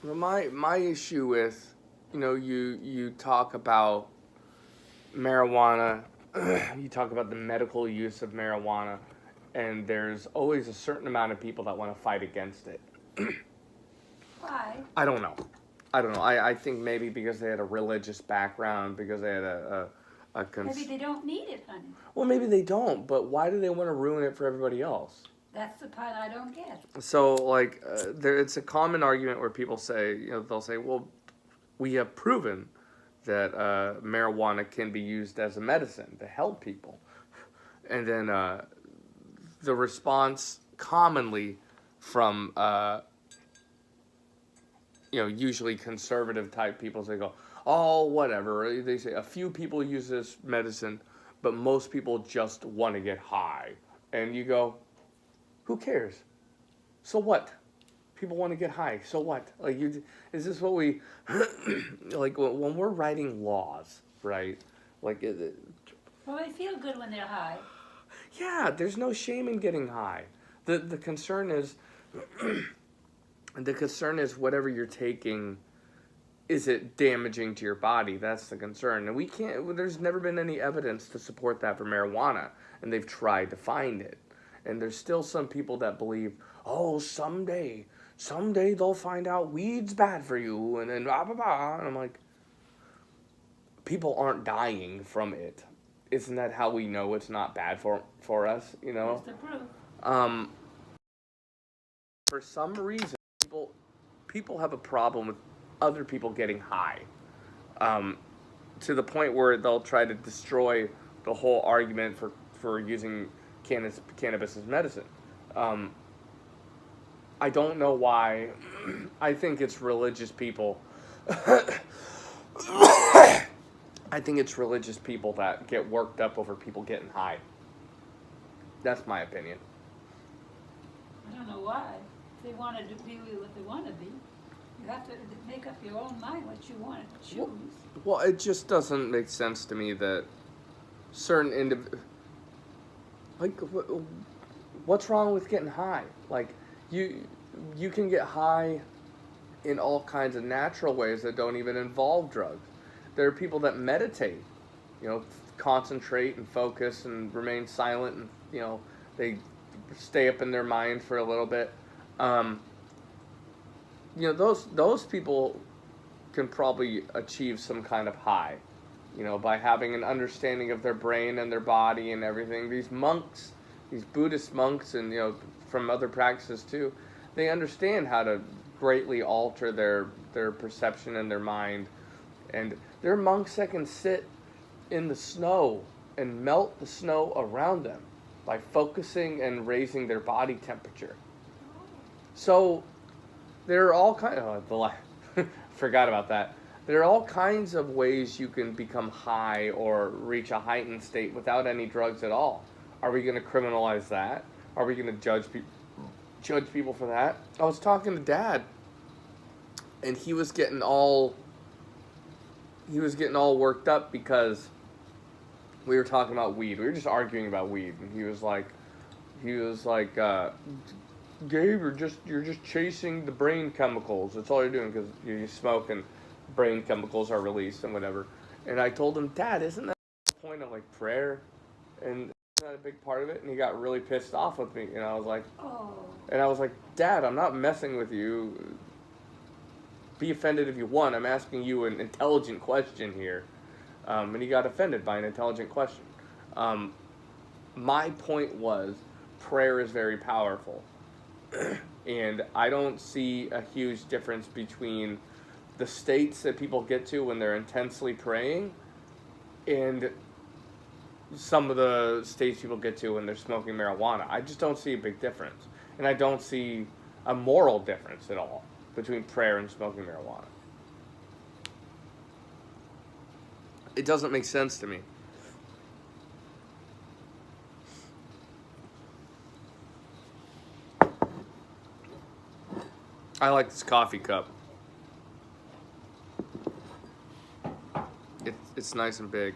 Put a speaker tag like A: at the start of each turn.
A: My issue with, you talk about marijuana, you talk about the medical use of marijuana, and there's always a certain amount of people that want to fight against it.
B: Why?
A: I don't know. I think maybe because they had a religious background, because they had
B: Maybe they don't need it, honey.
A: well, maybe they don't, but why do they want to ruin it for everybody else?
B: That's the part I don't get.
A: So, like, it's a common argument where people say, they'll say, well, we have proven that marijuana can be used as a medicine to help people. And then the response commonly from, usually conservative type people, they go, oh, whatever. They say a few people use this medicine, but most people just want to get high. And you go, who cares? So what? People want to get high. So what? Like, is this what we like when we're writing laws, right? Like,
B: Well, they feel good when they're high.
A: yeah, there's no shame in getting high. The concern is whatever you're taking, is it damaging to your body? That's the concern. And we can't. There's never been any evidence to support that for marijuana, and they've tried to find it. And there's still some people that believe, oh, someday they'll find out weed's bad for you, and then blah, blah, blah. And I'm like, people aren't dying from it. Isn't that how we know it's not bad for us,
B: That's the proof.
A: For some reason, people have a problem with other people getting high, to the point where they'll try to destroy the whole argument for using cannabis as medicine. I don't know why. I think it's religious people. I think it's religious people that get worked up over people getting high. That's my opinion.
B: I don't know why. If they wanted to be what they want to be, you have to make up your own mind what you want to choose.
A: Well, it just doesn't make sense to me that certain what's wrong with getting high? Like, you can get high in all kinds of natural ways that don't even involve drugs. There are people that meditate, concentrate and focus and remain silent, and they stay up in their mind for a little bit. Those people can probably achieve some kind of high, by having an understanding of their brain and their body and everything. These monks, these Buddhist monks, and from other practices too, they understand how to greatly alter their perception and their mind. And there are monks that can sit in the snow and melt the snow around them by focusing and raising their body temperature. So there are all kinds forgot about that. There are all kinds of ways you can become high or reach a heightened state without any drugs at all. Are we going to criminalize that? Are we going to judge people for that? I was talking to Dad, and he was getting all worked up because we were talking about weed. We were just arguing about weed, and he was like, Gabe, you're just chasing the brain chemicals. That's all you're doing, because you smoke and brain chemicals are released and whatever. And I told him, Dad, isn't that the point of like prayer? And isn't that a big part of it? And he got really pissed off with me. And I was like, Dad, I'm not messing with you. Be offended if you want. I'm asking you an intelligent question here. And he got offended by an intelligent question. My point was, prayer is very powerful. And I don't see a huge difference between the states that people get to when they're intensely praying and some of the states people get to when they're smoking marijuana. I just don't see a big difference. And I don't see a moral difference at all between prayer and smoking marijuana. It doesn't make sense to me. I like this coffee cup. It's nice and big.